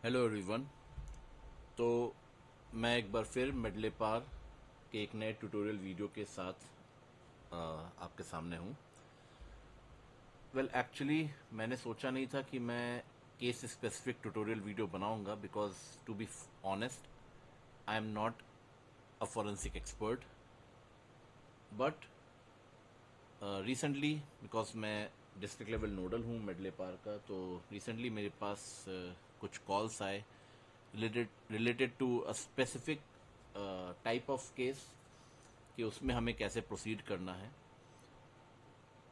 Hello everyone. तो मैं एक बार फिर मेडले पार के एक नए ट्यूटोरियल वीडियो के साथ आपके सामने हूँ। एक्चुअली मैंने सोचा नहीं था कि मैं केस स्पेसिफिक ट्यूटोरियल वीडियो बनाऊंगा, because to be honest I am not a forensic expert. But recently, because मैं डिस्ट्रिक्ट लेवल नोडल हूँ मेडले पार का, तो रिसेंटली मेरे पास कुछ कॉल्स आए related to a specific type of case कि उसमें हमें कैसे प्रोसीड करना है।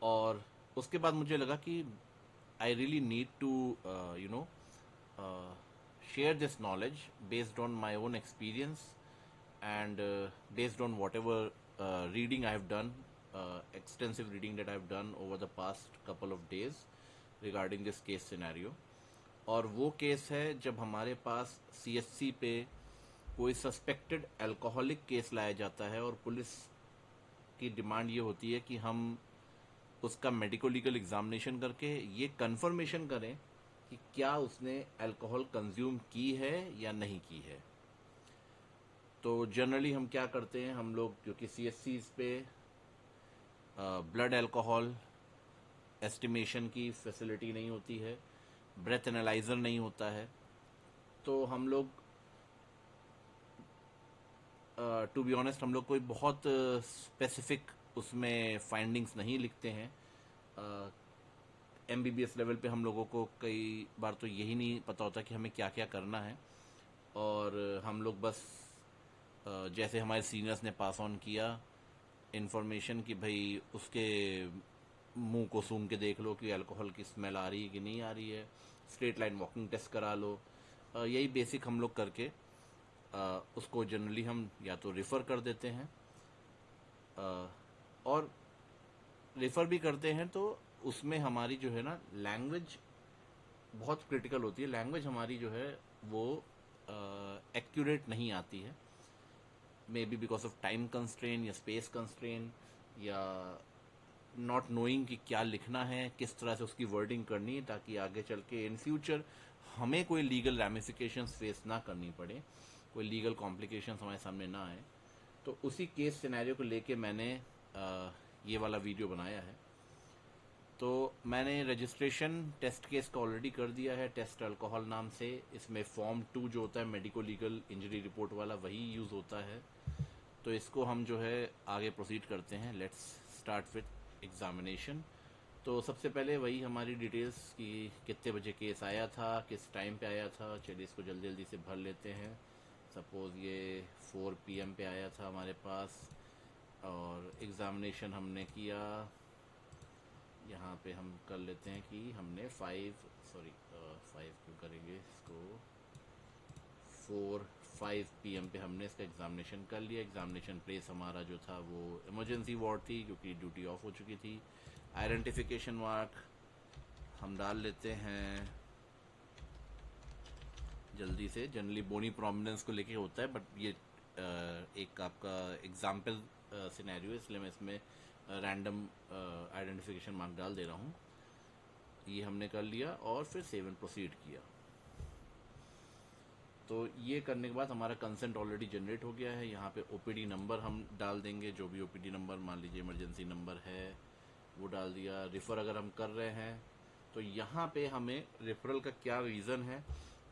और उसके बाद मुझे लगा कि I really need to you know share this knowledge based on my own experience and based on whatever reading I have done, extensive reading that I have done over the past couple of days regarding this case scenario। और वो case है जब हमारे पास CSC पे कोई suspected alcoholic case लाया जाता है और पुलिस की डिमांड ये होती है कि हम उसका मेडिको लीगल एग्जामिनेशन करके ये कंफर्मेशन करें कि क्या उसने अल्कोहल कंज्यूम की है या नहीं की है। तो जनरली हम क्या करते हैं, हम लोग क्योंकि सीएससी पे ब्लड अल्कोहल एस्टिमेशन की फैसिलिटी नहीं होती है, ब्रेथ एनालाइजर नहीं होता है, तो हम लोग टू बी ऑनेस्ट हम लोग कोई बहुत स्पेसिफिक उसमें फाइंडिंग्स नहीं लिखते हैं। एमबीबीएस लेवल पे हम लोगों को कई बार तो यही नहीं पता होता कि हमें क्या क्या करना है, और हम लोग बस जैसे हमारे सीनियर्स ने पास ऑन किया इन्फॉर्मेशन कि भाई उसके मुंह को सूंघ के देख लो कि अल्कोहल की स्मेल आ रही है कि नहीं आ रही है, स्ट्रेट लाइन वॉकिंग टेस्ट करा लो। यही बेसिक हम लोग करके उसको जनरली हम या तो रिफ़र कर देते हैं, और रेफर भी करते हैं तो उसमें हमारी जो है ना लैंग्वेज बहुत क्रिटिकल होती है। लैंग्वेज हमारी जो है वो एक्यूरेट नहीं आती है, maybe because of time constraint या स्पेस कंस्ट्रेन या नॉट नोइंग कि क्या लिखना है, किस तरह से उसकी वर्डिंग करनी है, ताकि आगे चल के इन फ्यूचर हमें कोई लीगल रैमिफिकेशंस फेस ना करनी पड़े, कोई लीगल कॉम्प्लिकेशंस हमारे सामने ना आए। तो उसी केस सिनेरियो को लेके मैंने ये वाला वीडियो बनाया है। तो मैंने रजिस्ट्रेशन टेस्ट केस का ऑलरेडी कर दिया है, टेस्ट अल्कोहल नाम से। इसमें फॉर्म 2 जो होता है मेडिको लीगल इंजरी रिपोर्ट वाला, वही यूज़ होता है। तो इसको हम जो है आगे प्रोसीड करते हैं। Let's start with examination. तो सबसे पहले वही हमारी डिटेल्स कि कितने बजे केस आया था, किस टाइम पे आया था, चलिए इसको जल्दी जल्दी से भर लेते हैं। सपोज़ ये 4 PM पे आया था हमारे पास, और एग्ज़ामिनेशन हमने किया। यहाँ पे हम कर लेते हैं कि हमने 5 क्यों करेंगे इसको, 4-5 PM पे हमने इसका एग्जामिनेशन कर लिया। एग्जामिनेशन प्लेस हमारा जो था वो इमरजेंसी वार्ड थी, क्योंकि ड्यूटी ऑफ हो चुकी थी। आइडेंटिफिकेशन मार्क हम डाल लेते हैं जल्दी से। जनरली बोनी प्रोमिनेंस को लेके होता है, बट ये एक आपका एग्जाम्पल सिनेरियो है, इसलिए मैं इसमें रैंडम आइडेंटिफिकेशन मार्क डाल दे रहा हूँ। ये हमने कर लिया और फिर सेव एंड प्रोसीड किया। तो ये करने के बाद हमारा कंसेंट ऑलरेडी जनरेट हो गया है। यहाँ पे ओपीडी नंबर हम डाल देंगे, जो भी ओपीडी नंबर मान लीजिए इमरजेंसी नंबर है वो डाल दिया। रिफ़र अगर हम कर रहे हैं तो यहाँ पे हमें रेफरल का क्या रीज़न है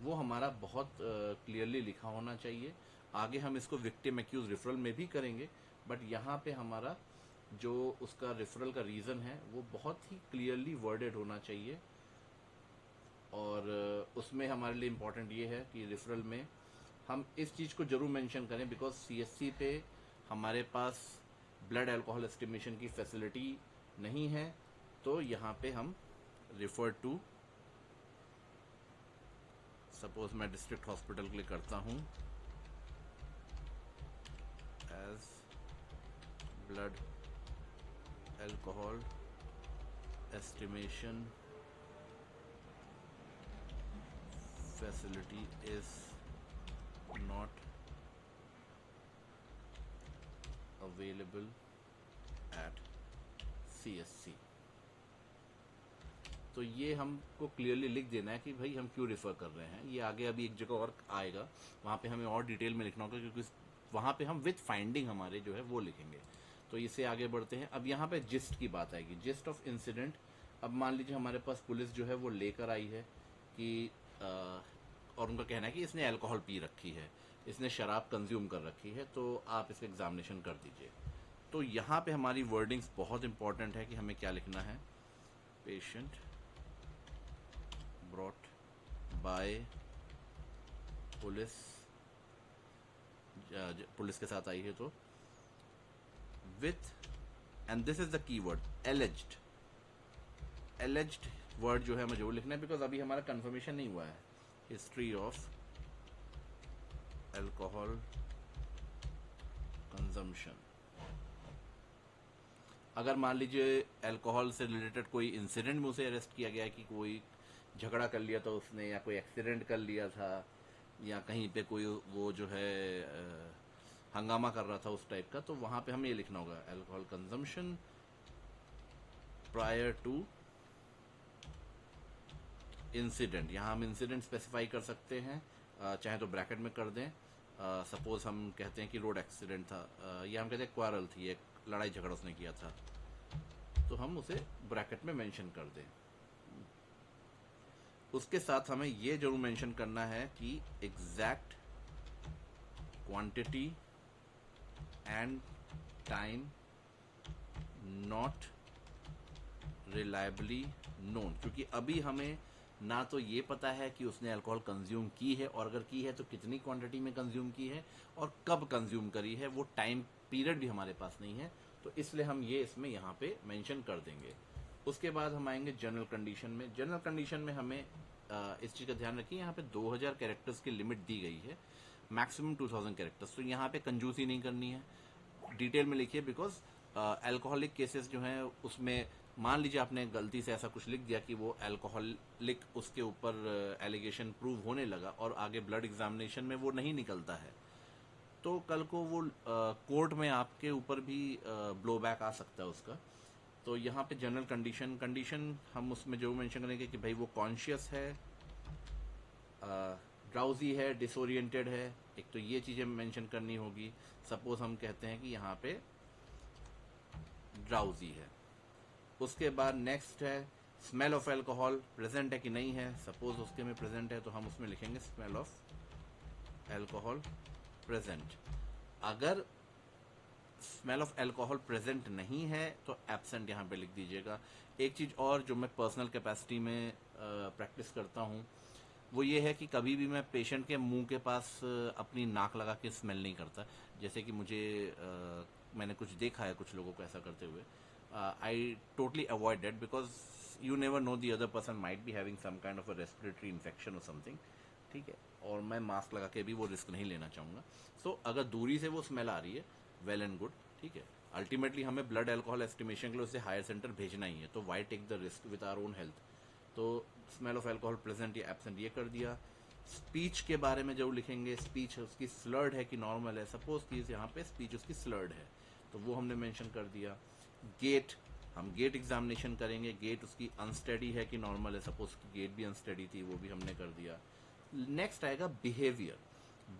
वो हमारा बहुत क्लियरली लिखा होना चाहिए। आगे हम इसको विक्टिम एक्यूज रेफरल में भी करेंगे, बट यहाँ पे हमारा जो उसका रेफरल का रीज़न है वो बहुत ही क्लियरली वर्डेड होना चाहिए। और उसमें हमारे लिए इम्पोर्टेंट ये है कि रेफरल में हम इस चीज़ को जरूर मेंशन करें, बिकॉज सीएससी पे हमारे पास ब्लड अल्कोहल एस्टिमेशन की फैसिलिटी नहीं है। तो यहाँ पे हम रिफर टू, सपोज मैं डिस्ट्रिक्ट हॉस्पिटल के लिए करता हूँ as blood alcohol estimation facility is not available at CSC। तो ये हमको क्लियरली लिख देना है कि भाई हम क्यों रेफर कर रहे हैं। ये आगे अभी एक जगह और आएगा, वहाँ पे हमें और डिटेल में लिखना होगा, क्योंकि वहाँ पे हम विथ फाइंडिंग हमारे जो है वो लिखेंगे। तो इससे आगे बढ़ते हैं। अब यहाँ पे जिस्ट की बात आएगी, जिस्ट ऑफ इंसिडेंट। अब मान लीजिए हमारे पास पुलिस जो है वो लेकर आई है कि और उनका कहना है कि इसने अल्कोहल पी रखी है, इसने शराब कंज्यूम कर रखी है, तो आप इसका एग्जामिनेशन कर दीजिए। तो यहाँ पे हमारी वर्डिंग्स बहुत इंपॉर्टेंट है कि हमें क्या लिखना है। Patient brought by police, police के साथ आई है तो with, and this is the key word एलिज्ड। एलिज्ड word जो है हमें जरूर लिखना है, बिकॉज अभी हमारा कंफर्मेशन नहीं हुआ है। History of alcohol consumption. अगर मान लीजिए अल्कोहल से रिलेटेड कोई इंसिडेंट में उसे अरेस्ट किया गया है, कि कोई झगड़ा कर लिया था उसने, या कोई एक्सीडेंट कर लिया था, या कहीं पे कोई वो जो है हंगामा कर रहा था उस टाइप का, तो वहां पे हमें ये लिखना होगा alcohol consumption prior to incident. यहाँ हम इंसिडेंट स्पेसिफाई कर सकते हैं, चाहे तो ब्रैकेट में कर दें। सपोज हम कहते हैं कि रोड एक्सीडेंट था, या हम कहते हैं क्वारल थी, एक लड़ाई झगड़ा उसने किया था, तो हम उसे ब्रैकेट में मेंशन कर दें। उसके साथ हमें ये जरूर मेंशन करना है कि exact quantity and time not reliably known, क्योंकि अभी हमें ना तो ये पता है कि उसने अल्कोहल कंज्यूम की है, और अगर की है तो कितनी क्वांटिटी में कंज्यूम की है और कब कंज्यूम करी है, वो टाइम पीरियड भी हमारे पास नहीं है। तो इसलिए हम ये इसमें यहाँ पे मेंशन कर देंगे। उसके बाद हम आएंगे जनरल कंडीशन में। जनरल कंडीशन में हमें इस चीज का ध्यान रखिए, यहाँ पे 2000 कैरेक्टर्स की लिमिट दी गई है, मैक्सिमम 2000 कैरेक्टर्स। तो यहाँ पे कंजूसी नहीं करनी है, डिटेल में लिखिए, बिकॉज अल्कोहलिक केसेस जो हैं उसमें मान लीजिए आपने गलती से ऐसा कुछ लिख दिया कि वो अल्कोहलिक उसके ऊपर एलिगेशन प्रूव होने लगा और आगे ब्लड एग्जामिनेशन में वो नहीं निकलता है, तो कल को वो कोर्ट में आपके ऊपर भी ब्लो बैक आ सकता है उसका। तो यहाँ पे जनरल कंडीशन हम उसमें जो मेंशन करेंगे कि भाई वो कॉन्शियस है, ड्राउजी है, डिसोरिएंटेड है, एक तो ये चीजें मेंशन करनी होगी। सपोज हम कहते हैं कि यहाँ पे ड्राउजी है। उसके बाद नेक्स्ट है स्मेल ऑफ अल्कोहल प्रेजेंट है कि नहीं है। सपोज उसके में प्रेजेंट है तो हम उसमें लिखेंगे स्मेल ऑफ अल्कोहल प्रेजेंट। अगर स्मेल ऑफ अल्कोहल प्रेजेंट नहीं है तो एब्सेंट यहाँ पे लिख दीजिएगा। एक चीज और जो मैं पर्सनल कैपेसिटी में प्रैक्टिस करता हूँ वो ये है कि कभी भी मैं पेशेंट के मुंह के पास अपनी नाक लगा के स्मेल नहीं करता। जैसे कि मुझे मैंने कुछ देखा है कुछ लोगों को ऐसा करते हुए। I totally avoid that, because you never know the other person might be having some kind of a respiratory infection और समथिंग, ठीक है, और मैं मास्क लगा के भी वो रिस्क नहीं लेना चाहूंगा। सो अगर दूरी से वो स्मेल आ रही है, वेल एंड गुड, ठीक है। अल्टीमेटली हमें ब्लड अल्कोहल एस्टिमेशन के लिए उसे हायर सेंटर भेजना ही है, तो why take the risk with our own health. तो स्मेल ऑफ अल्कोहल प्रेजेंट या एब्सेंट ये कर दिया। स्पीच के बारे में जरूर लिखेंगे, स्पीच उसकी स्लर्ड है कि नॉर्मल है। सपोज कि यहाँ पे स्पीच उसकी स्लर्ड है तो वो हमने मेंशन कर दिया। गेट, हम गेट एग्जामिनेशन करेंगे, गेट उसकी अनस्टडी है कि नॉर्मल है। सपोज की गेट भी अनस्टडी थी, वो भी हमने कर दिया। नेक्स्ट आएगा बिहेवियर।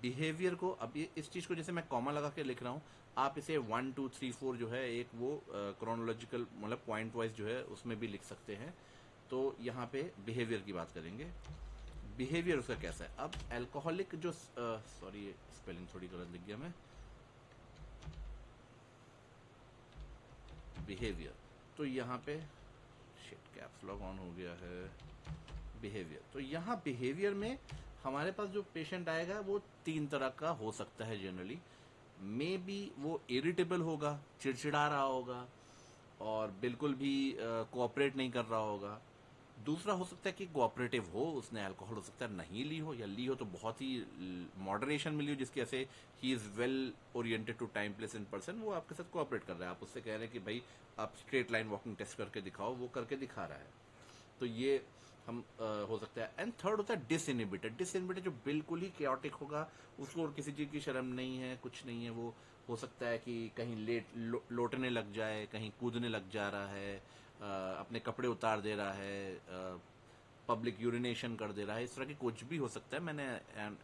बिहेवियर को अब इस चीज को जैसे मैं कॉमा लगा के लिख रहा हूँ, आप इसे 1 2 3 4 जो है एक वो क्रोनोलॉजिकल मतलब पॉइंट वाइज जो है उसमें भी लिख सकते हैं। तो यहाँ पे बिहेवियर की बात करेंगे। बिहेवियर उसका कैसा है। अब अल्कोहलिक जो सॉरी स्पेलिंग थोड़ी गलत लिख गया मैं, बिहेवियर, तो यहाँ पे शिट कैप्स लॉक ऑन हो गया है। बिहेवियर, तो यहाँ बिहेवियर में हमारे पास जो पेशेंट आएगा वो 3 तरह का हो सकता है जनरली। मे बी वो इरिटेबल होगा, चिड़चिड़ा रहा होगा और बिल्कुल भी कोऑपरेट नहीं कर रहा होगा। दूसरा हो सकता है कि कोऑपरेटिव हो, उसने अल्कोहल हो सकता है नहीं ली हो, या ली हो तो बहुत ही मॉडरेशन में ली हो, जिसकी ऐसे ही is well oriented to time place and person, वो आपके साथ कोऑपरेट कर रहा है। आप उससे कह रहे हैं कि भाई आप स्ट्रेट लाइन वॉकिंग टेस्ट करके दिखाओ, वो करके दिखा रहा है। तो ये हम हो सकता है। एंड थर्ड होता है डिसइनहिबिटेड। डिसइनहिबिटेड जो बिल्कुल ही केओटिक होगा, उसको और किसी चीज की शर्म नहीं है, कुछ नहीं है। वो हो सकता है कि कहीं लोटने लग जाए, कहीं कूदने लग जा रहा है, अपने कपड़े उतार दे रहा है, पब्लिक यूरिनेशन कर दे रहा है, इस तरह की कुछ भी हो सकता है। मैंने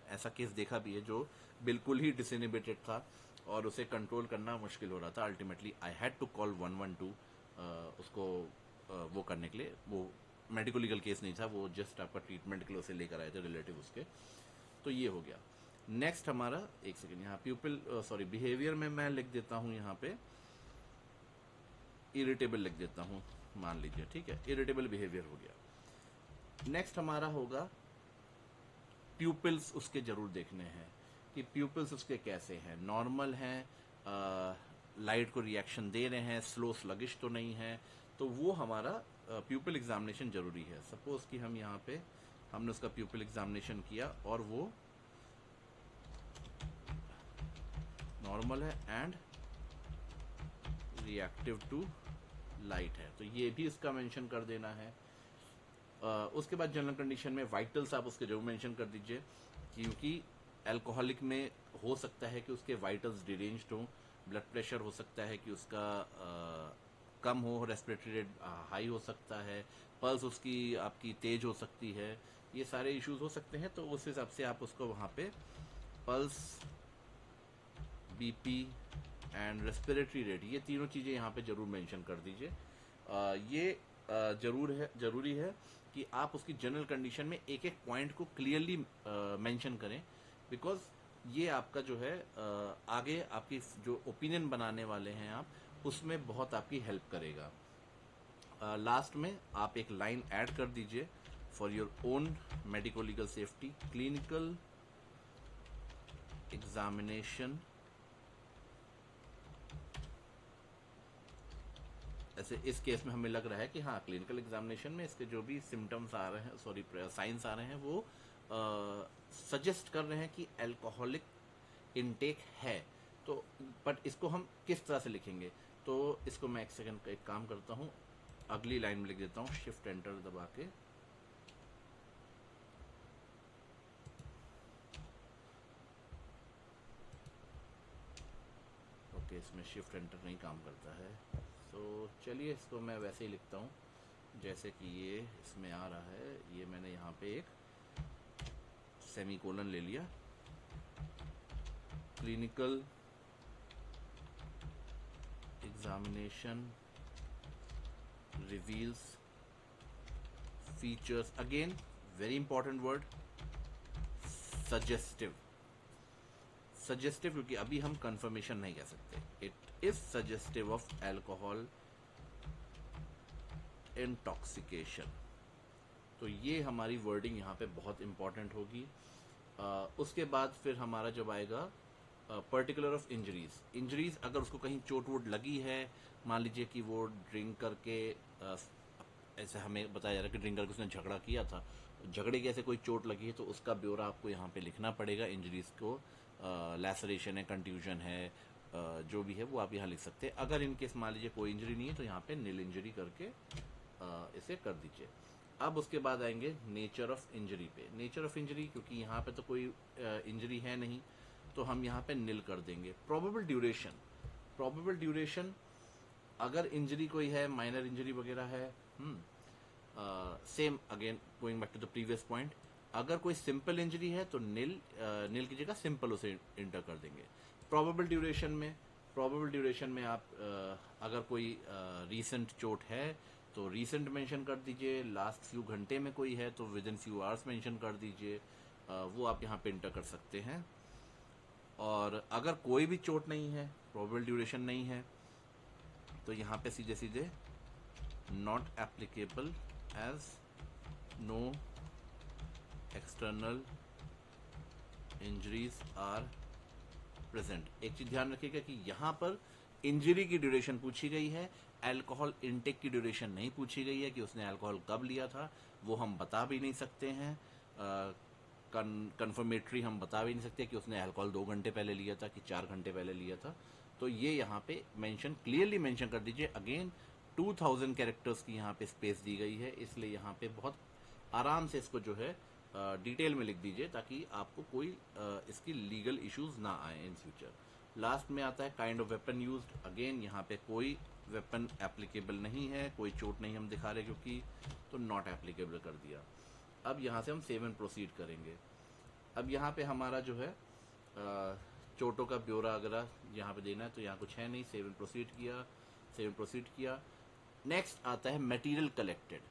ऐसा केस देखा भी है जो बिल्कुल ही डिसइनिबिटेड था और उसे कंट्रोल करना मुश्किल हो रहा था। Ultimately I had to call 112 उसको वो करने के लिए। वो मेडिको लीगल केस नहीं था, वो जस्ट आपका ट्रीटमेंट के लिए उसे लेकर आए थे रिलेटिव उसके। तो ये हो गया। नेक्स्ट हमारा, एक सेकेंड, यहाँ प्यूपिल सॉरी बिहेवियर में मैं लिख देता हूँ यहाँ पे इरिटेबल लिख देता हूँ, मान लीजिए, ठीक है, इरिटेबल बिहेवियर हो गया। नेक्स्ट हमारा होगा प्यूपिल्स, उसके जरूर देखने हैं कि प्यूपिल्स उसके कैसे हैं, नॉर्मल हैं, लाइट को रिएक्शन दे रहे हैं, स्लो स्लगिश तो नहीं है। तो वो हमारा प्यूपिल एग्जामिनेशन जरूरी है। सपोज कि हम यहाँ पे हमने उसका प्यूपिल एग्जामिनेशन किया और वो नॉर्मल है एंड रिएक्टिव टू लाइट है, तो ये भी इसका मेंशन कर देना है। उसके बाद जनरल कंडीशन में वाइटल्स आप उसके जरूर मेंशन कर दीजिए, क्योंकि अल्कोहलिक में हो सकता है कि उसके वाइटल्स डिरेंज्ड हो, ब्लड प्रेशर हो सकता है कि उसका कम हो, रेस्पिरेटरी रेट हाई हो सकता है, पल्स उसकी आपकी तेज हो सकती है, ये सारे इश्यूज हो सकते हैं। तो उस हिसाब से आप उसको वहाँ पे pulse, BP and respiratory rate, ये तीनों चीज़ें यहाँ पे जरूर मेंशन कर दीजिए। ये जरूरी है कि आप उसकी जनरल कंडीशन में एक एक पॉइंट को क्लियरली मेंशन करें, बिकॉज ये आपका जो है आगे आपकी जो ओपिनियन बनाने वाले हैं आप, उसमें बहुत आपकी हेल्प करेगा। लास्ट में आप एक लाइन ऐड कर दीजिए, for your own medico legal safety, clinical examination, ऐसे इस केस में हमें लग रहा है कि हाँ, क्लिनिकल एग्जामिनेशन में इसके जो भी सिम्टम्स आ रहे हैं, सॉरी साइंस आ रहे हैं, वो सजेस्ट कर रहे हैं कि अल्कोहलिक इनटेक है। तो बट इसको हम किस तरह से लिखेंगे, तो इसको मैं एक सेकंड का एक काम करता हूँ, अगली लाइन में लिख देता हूँ, शिफ्ट एंटर दबा के। ओके, इसमें शिफ्ट एंटर नहीं काम करता है, तो चलिए इसको मैं वैसे ही लिखता हूँ जैसे कि ये इसमें आ रहा है। ये मैंने यहाँ पे एक सेमीकोलन ले लिया, clinical examination reveals features, again very important word, suggestive. Suggestive क्योंकि अभी हम कंफर्मेशन नहीं कह सकते। It is suggestive of alcohol intoxication. तो ये हमारी वर्डिंग यहाँ पे बहुत इंपॉर्टेंट होगी। उसके बाद फिर हमारा जब आएगा पर्टिकुलर ऑफ इंजरीज, अगर उसको कहीं चोट वोट लगी है, मान लीजिए कि वो ड्रिंक करके ऐसे हमें बताया जा रहा है कि ड्रिंक करके उसने झगड़ा किया था, झगड़े की ऐसे कोई चोट लगी है, तो उसका ब्यौरा आपको यहाँ पे लिखना पड़ेगा। इंजरीज को लैसरेशन है, कंट्यूजन है, जो भी है वो आप यहाँ लिख सकते हैं। अगर इनकेस मान लीजिए कोई इंजरी नहीं है तो यहाँ पे नील इंजरी करके इसे कर दीजिए। अब उसके बाद आएंगे नेचर ऑफ इंजरी पे। नेचर ऑफ इंजरी, क्योंकि यहाँ पे तो कोई इंजरी है नहीं, तो हम यहाँ पे नील कर देंगे। प्रोबेबल ड्यूरेशन, अगर इंजरी कोई है, माइनर इंजरी वगैरह है, same again going back to the previous point, अगर कोई सिंपल इंजरी है तो नील की जगह सिंपल उसे इंटर कर देंगे। प्रोबेबल ड्यूरेशन में आप अगर कोई रीसेंट चोट है तो रीसेंट मेंशन कर दीजिए, लास्ट फ्यू घंटे में कोई है तो with in few hours mention कर दीजिए, वो आप यहाँ पे इंटर कर सकते हैं। और अगर कोई भी चोट नहीं है, प्रोबेबल ड्यूरेशन नहीं है, तो यहाँ पे सीधे सीधे not applicable as no external injuries are present. एक चीज ध्यान रखिएगा कि यहाँ पर इंजरी की ड्यूरेशन पूछी गई है, अल्कोहल इनटेक की ड्यूरेशन नहीं पूछी गई है कि उसने अल्कोहल कब लिया था, वो हम बता भी नहीं सकते हैं। कन्फर्मेटरी हम बता भी नहीं सकते कि उसने अल्कोहल 2 घंटे पहले लिया था कि 4 घंटे पहले लिया था। तो ये यहाँ पे मेंशन, क्लियरली मेंशन कर दीजिए। अगेन 2000 कैरेक्टर्स की यहाँ पे स्पेस दी गई है, इसलिए यहाँ पे बहुत आराम से इसको जो है डिटेल में लिख दीजिए, ताकि आपको कोई इसकी लीगल इश्यूज ना आए इन फ्यूचर। लास्ट में आता है kind of weapon used. Again यहाँ पे कोई वेपन एप्लीकेबल नहीं है, कोई चोट नहीं हम दिखा रहे क्योंकि, तो नॉट एप्लीकेबल कर दिया। अब यहाँ से हम सेव एंड प्रोसीड करेंगे। अब यहाँ पे हमारा जो है चोटों का ब्यौरा अगर यहाँ पे देना है तो यहाँ कुछ है नहीं, सेव एंड प्रोसीड किया, सेव एंड प्रोसीड किया। नेक्स्ट आता है material collected.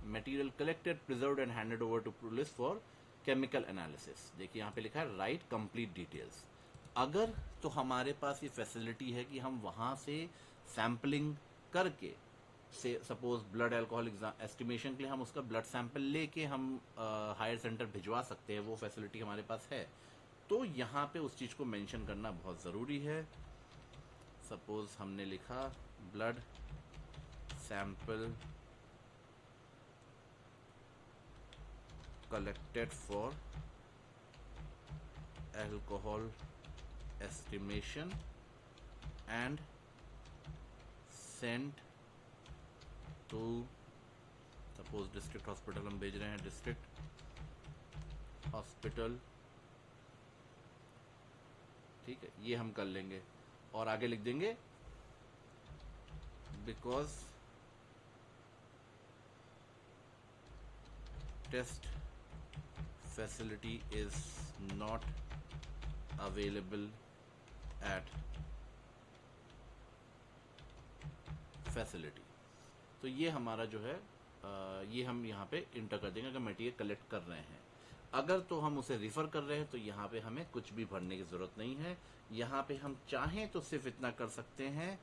Material collected, preserved and handed over to police for chemical analysis. देखिए यहाँ पे लिखा है राइट कंप्लीट डिटेल्स। अगर तो हमारे पास ये फैसिलिटी है कि हम वहाँ से सैम्पलिंग करके, से सपोज ब्लड अल्कोहल एस्टिमेशन के लिए हम उसका ब्लड सैंपल लेके हम हायर सेंटर भिजवा सकते हैं, वो फैसिलिटी हमारे पास है। तो यहाँ पे उस चीज़ को मेंशन करना बहुत ज़रूरी है। सपोज हमने लिखा blood sample collected for alcohol estimation and sent to, suppose district hospital हम भेज रहे हैं, डिस्ट्रिक्ट हॉस्पिटल, ठीक है, ये हम कर लेंगे। और आगे लिख देंगे because test facility is not available at facility. तो ये हमारा जो है ये हम यहाँ पे इंटर कर देंगे अगर मटेरियल कलेक्ट कर रहे हैं। अगर तो हम उसे रिफर कर रहे हैं तो यहाँ पे हमें कुछ भी भरने की जरूरत नहीं है। यहाँ पे हम चाहें तो सिर्फ इतना कर सकते हैं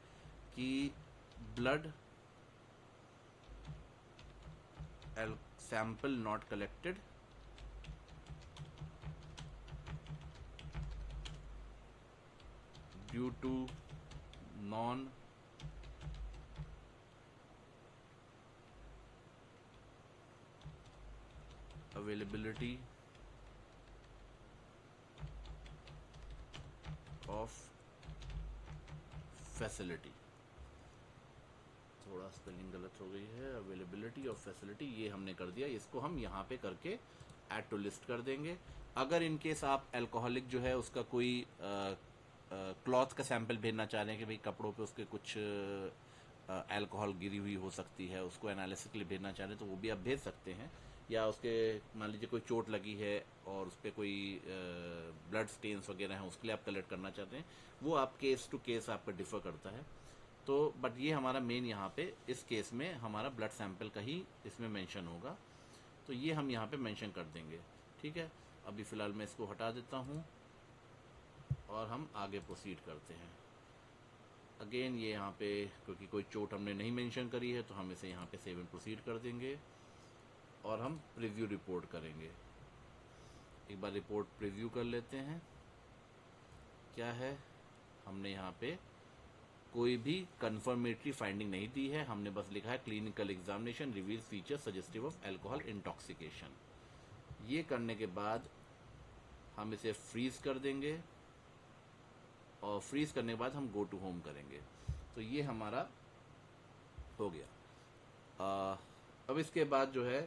कि blood sample not collected due to non availability of facility। थोड़ा स्पेलिंग गलत हो गई है, अवेलेबिलिटी ऑफ फैसिलिटी ये हमने कर दिया। इसको हम यहाँ पे करके ऐड टू लिस्ट कर देंगे। अगर इन केस आप अल्कोहलिक जो है उसका कोई क्लॉथ का सैंपल भेजना चाह रहे हैं कि भाई कपड़ों पे उसके कुछ अल्कोहल गिरी हुई हो सकती है, उसको एनालिसिस के लिए भेजना चाह रहे हैं तो वो भी आप भेज सकते हैं। या उसके मान लीजिए कोई चोट लगी है और उस पर कोई ब्लड स्टेन्स वगैरह हैं, उसके लिए आप कलेक्ट करना चाहते हैं, वो आप केस टू केस आपका डिफर करता है। तो बट ये हमारा मेन यहाँ पे इस केस में हमारा ब्लड सैंपल का ही इसमें मेंशन होगा, तो ये हम यहाँ पे मेंशन कर देंगे। ठीक है, अभी फ़िलहाल मैं इसको हटा देता हूँ और हम आगे प्रोसीड करते हैं। अगेन ये यहाँ पे क्योंकि कोई चोट हमने नहीं मेंशन करी है तो हम इसे यहाँ पे सेव एंड प्रोसीड कर देंगे और हम प्रीव्यू रिपोर्ट करेंगे। एक बार रिपोर्ट प्रीव्यू कर लेते हैं। क्या है, हमने यहाँ पे कोई भी कंफर्मेटरी फाइंडिंग नहीं दी है, हमने बस लिखा है clinical examination reveal feature suggestive of alcohol intoxication. ये करने के बाद हम इसे फ्रीज कर देंगे और फ्रीज करने के बाद हम गो टू होम करेंगे। तो ये हमारा हो गया। अब इसके बाद जो है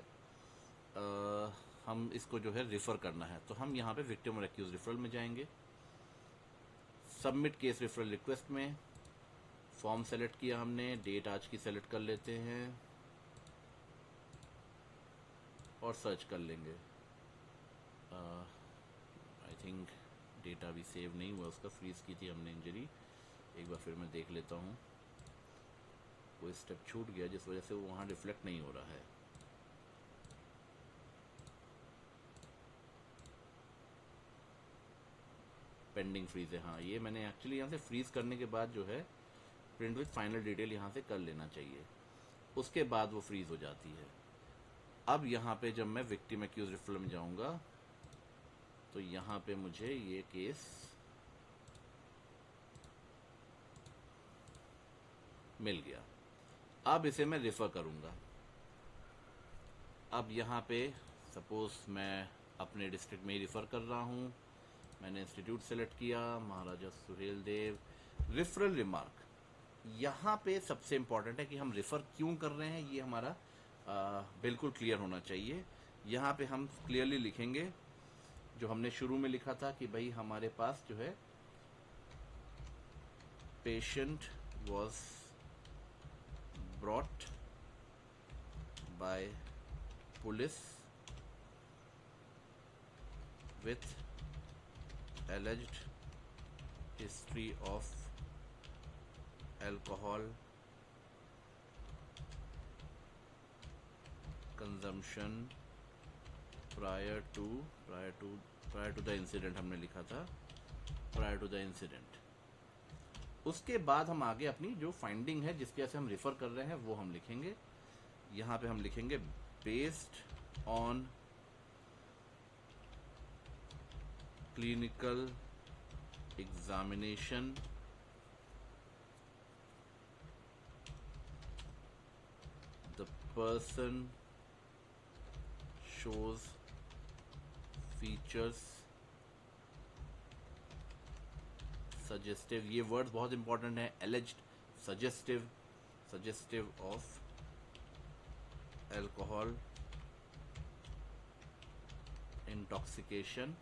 हम इसको जो है रिफ़र करना है, तो हम यहाँ पे विक्टिम और एक्यूज रिफरल में जाएंगे। सबमिट केस रिफरल रिक्वेस्ट में फॉर्म सेलेक्ट किया हमने, डेट आज की सेलेक्ट कर लेते हैं और सर्च कर लेंगे। आई थिंक डेटा भी सेव नहीं हुआ, उसका फ्रीज की थी हमने इंजरी। एक बार फिर मैं देख लेता हूँ, कोई स्टेप छूट गया जिस वजह से वो वहाँ रिफ्लेक्ट नहीं हो रहा है। पेंडिंग फ्रीज है, हाँ ये मैंने एक्चुअली यहाँ से फ्रीज करने के बाद जो है प्रिंट विथ फाइनल डिटेल यहाँ से कर लेना चाहिए, उसके बाद वो फ्रीज हो जाती है। अब यहाँ पे जब मैं विक्टिम एक्यूज रिफरल में जाऊँगा तो यहाँ पे मुझे ये केस मिल गया। अब इसे मैं रिफ़र करूँगा। अब यहाँ पे सपोज मैं अपने डिस्ट्रिक्ट में ही रिफ़र कर रहा हूँ, मैंने इंस्टीट्यूट सेलेक्ट किया, महाराजा सुहेल देव। रिफरल रिमार्क यहाँ पे सबसे इम्पॉर्टेंट है कि हम रिफ़र क्यों कर रहे हैं, ये हमारा बिल्कुल क्लियर होना चाहिए। यहाँ पे हम क्लियरली लिखेंगे जो हमने शुरू में लिखा था कि भाई हमारे पास जो है patient was brought by police with alleged history of alcohol consumption prior to the incident, हमने लिखा था prior to the incident। उसके बाद हम आगे अपनी जो फाइंडिंग है जिसके वजह से हम रिफर कर रहे हैं वो हम लिखेंगे। यहाँ पे हम लिखेंगे based on clinical examination the person shows features suggestive, ये वर्ड बहुत इंपॉर्टेंट है, alleged, suggestive of alcohol intoxication,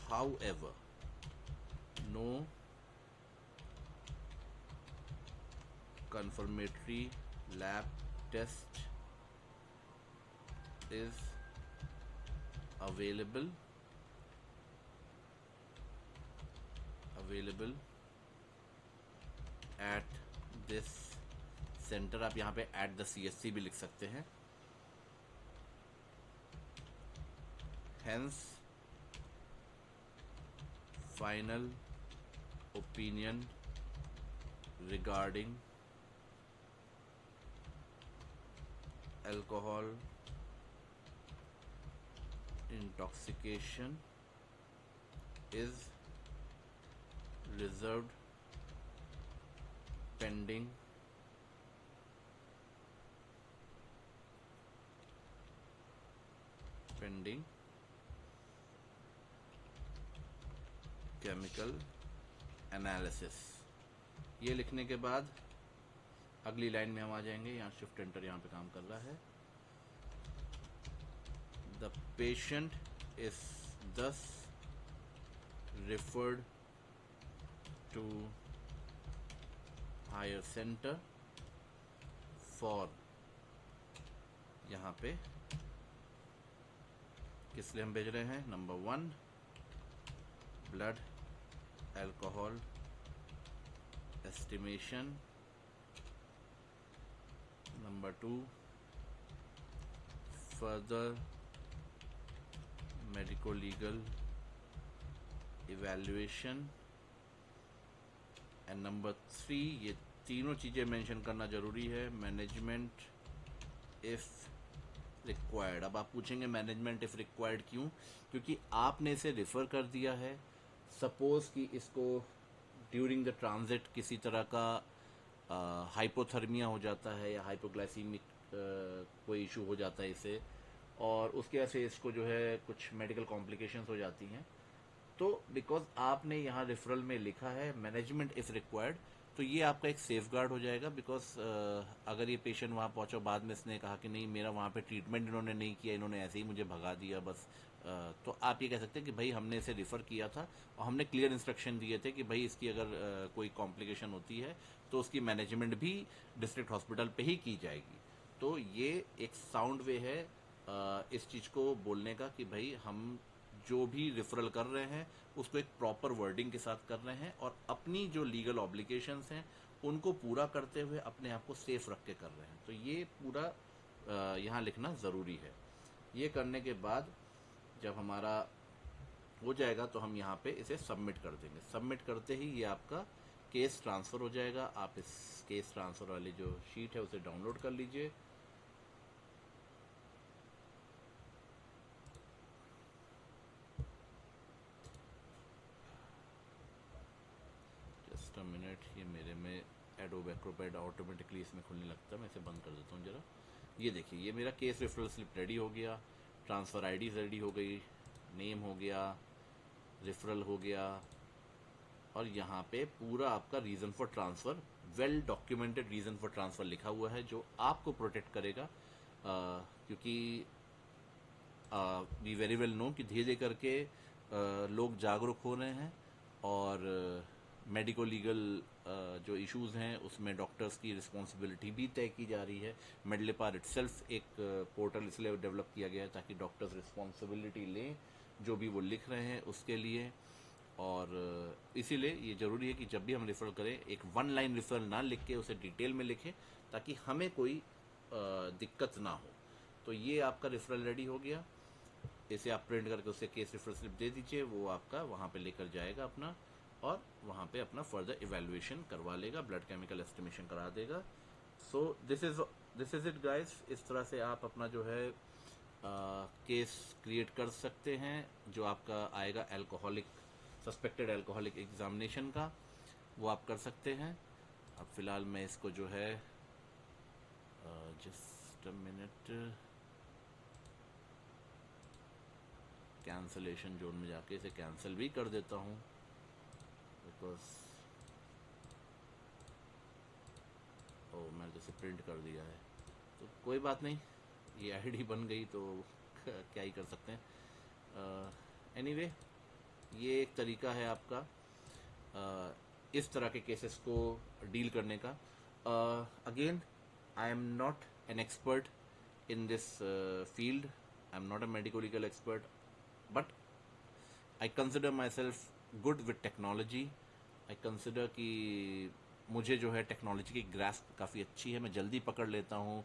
however no confirmatory lab test is available at this center। आप यहाँ पे at the CSC भी लिख सकते हैं। hence final opinion regarding alcohol intoxication is reserved pending chemical analysis। ये लिखने के बाद अगली लाइन में हम आ जाएंगे। यहाँ शिफ्ट एंटर यहाँ पे काम कर रहा है। The patient is thus referred to higher center for, यहाँ पे किस लिए हम भेज रहे हैं? Number 1 blood alcohol estimation, number 2 further medico-legal evaluation, and number 3 ये तीनों चीज़ें मेंशन करना जरूरी है, मैनेजमेंट इफ रिक्वायर्ड। अब आप पूछेंगे मैनेजमेंट इफ रिक्वायर्ड क्यों? क्योंकि आपने इसे रिफ़र कर दिया है। सपोज कि इसको ड्यूरिंग द ट्रांजिट किसी तरह का हाइपोथर्मिया हो जाता है या हाइपोग्लाइसीमिक कोई इशू हो जाता है इसे, और उसके वजह से इसको जो है कुछ मेडिकल कॉम्प्लिकेशंस हो जाती हैं। तो बिकॉज आपने यहाँ रेफरल में लिखा है मैनेजमेंट इफ रिक्वायर्ड, तो ये आपका एक सेफ गार्ड हो जाएगा। बिकॉज अगर ये पेशेंट वहाँ पहुँचा बाद में इसने कहा कि नहीं मेरा वहाँ पे ट्रीटमेंट इन्होंने नहीं किया, इन्होंने ऐसे ही मुझे भगा दिया बस, तो आप ये कह सकते हैं कि भाई हमने इसे रिफ़र किया था और हमने क्लियर इंस्ट्रक्शन दिए थे कि भाई इसकी अगर कोई कॉम्प्लिकेशन होती है तो उसकी मैनेजमेंट भी डिस्ट्रिक्ट हॉस्पिटल पे ही की जाएगी। तो ये एक साउंड वे है इस चीज़ को बोलने का कि भाई हम जो भी रेफरल कर रहे हैं उसको एक प्रॉपर वर्डिंग के साथ कर रहे हैं और अपनी जो लीगल ऑब्लिगेशंस हैं उनको पूरा करते हुए अपने आप को सेफ रख के कर रहे हैं। तो ये पूरा यहाँ लिखना ज़रूरी है। ये करने के बाद जब हमारा हो जाएगा तो हम यहाँ पे इसे सबमिट कर देंगे। सबमिट करते ही ये आपका केस ट्रांसफ़र हो जाएगा। आप इस केस ट्रांसफ़र वाली जो शीट है उसे डाउनलोड कर लीजिए। जस्ट अ मिनट, ये मेरे में एडोब एक्रोबैट ऑटोमेटिकली इसमें खुलने लगता है, मैं इसे बंद कर देता हूँ ज़रा। ये देखिए ये मेरा केस रेफरल स्लिप रेडी हो गया, ट्रांसफ़र आईडी रेडी हो गई, नेम हो गया, रेफरल हो गया, और यहाँ पे पूरा आपका reason for transfer, well documented reason for transfer लिखा हुआ है जो आपको प्रोटेक्ट करेगा। क्योंकि वी वेरी वेल नो कि धीरे धीरे करके लोग जागरूक हो रहे हैं और मेडिको लीगल जो इश्यूज हैं उसमें डॉक्टर्स की रिस्पॉन्सिबिलिटी भी तय की जा रही है। मेडलिपार इटसेल्फ एक पोर्टल इसलिए डेवलप किया गया है ताकि डॉक्टर्स रिस्पॉन्सिबिलिटी लें जो भी वो लिख रहे हैं उसके लिए। और इसीलिए ये ज़रूरी है कि जब भी हम रेफर करें एक वन लाइन रेफरल ना लिख के उसे डिटेल में लिखें ताकि हमें कोई दिक्कत ना हो। तो ये आपका रेफरल रेडी हो गया। इसे आप प्रिंट करके उससे केस रेफरल स्लिप दे दीजिए, वो आपका वहाँ पे लेकर जाएगा अपना, और वहाँ पे अपना फर्दर इवेल्युएशन करवा लेगा, ब्लड केमिकल एस्टिमेशन करा देगा। So this is it guys. इस तरह से आप अपना जो है केस क्रिएट कर सकते हैं जो आपका आएगा अल्कोहलिक, सस्पेक्टेड अल्कोहलिक एग्जामिनेशन का, वो आप कर सकते हैं। अब फिलहाल मैं इसको जो है just a minute, cancellation zone में जाके इसे कैंसिल भी कर देता हूँ बिकॉज मैंने तो इसे प्रिंट कर दिया है, तो कोई बात नहीं, ये आईडी बन गई तो क्या ही कर सकते हैं। एनीवे ये एक तरीका है आपका इस तरह के केसेस को डील करने का। Again I am not an expert in this field. I'm not a medical legal expert, but I consider myself good with technology. I consider कि मुझे जो है टेक्नोलॉजी की ग्रास्प काफ़ी अच्छी है, मैं जल्दी पकड़ लेता हूँ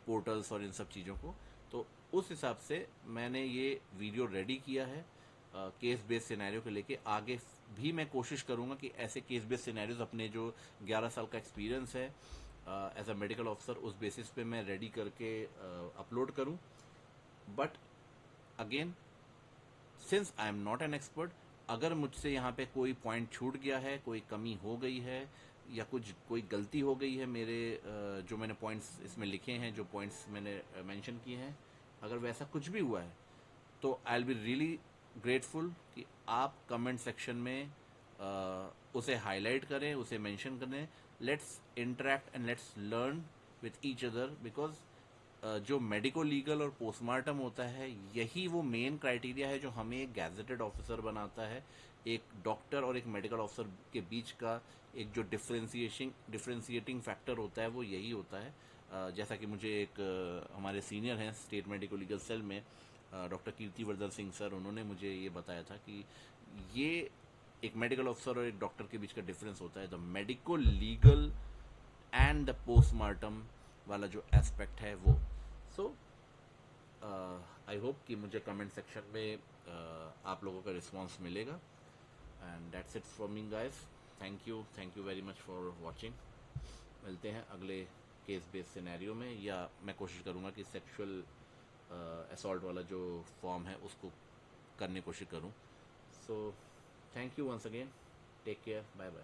पोर्टल्स और इन सब चीज़ों को। तो उस हिसाब से मैंने ये वीडियो रेडी किया है केस बेस्ड सिनेरियो को लेके। आगे भी मैं कोशिश करूँगा कि ऐसे केस बेस्ड सिनेरियोज अपने जो 11 साल का एक्सपीरियंस है एज अ मेडिकल ऑफिसर उस बेसिस पे मैं रेडी करके अपलोड करूं। But again since I am not an expert, अगर मुझसे यहाँ पे कोई पॉइंट छूट गया है, कोई कमी हो गई है या कोई गलती हो गई है मेरे जो मैंने पॉइंट्स इसमें लिखे हैं, जो पॉइंट्स मैंने मेंशन किए हैं, अगर वैसा कुछ भी हुआ है तो I will be really grateful कि आप कमेंट सेक्शन में उसे हाईलाइट करें, उसे मेंशन करें। Let's interact and let's learn with each other, because जो मेडिको लीगल और पोस्टमार्टम होता है यही वो मेन क्राइटेरिया है जो हमें एक गैजेटेड ऑफिसर बनाता है। एक डॉक्टर और एक मेडिकल ऑफिसर के बीच का एक जो डिफ्रेंशिएटिंग फैक्टर होता है वो यही होता है। जैसा कि मुझे एक हमारे सीनियर हैं स्टेट मेडिको लीगल सेल में डॉक्टर कीर्तिवर्धन सिंह सर, उन्होंने मुझे ये बताया था कि ये एक मेडिकल ऑफिसर और एक डॉक्टर के बीच का डिफरेंस होता है, the medico legal and the postmortem वाला जो एस्पेक्ट है वो। सो आई होप कि मुझे कमेंट सेक्शन में आप लोगों का रिस्पांस मिलेगा। And that's it for me guys. Thank you very much for watching. मिलते हैं अगले केस बेस्ड सिनेरियो में, या मैं कोशिश करूँगा कि सेक्सुअल असॉल्ट वाला जो फॉर्म है उसको करने की कोशिश करूँ। So thank you once again, take care, bye bye.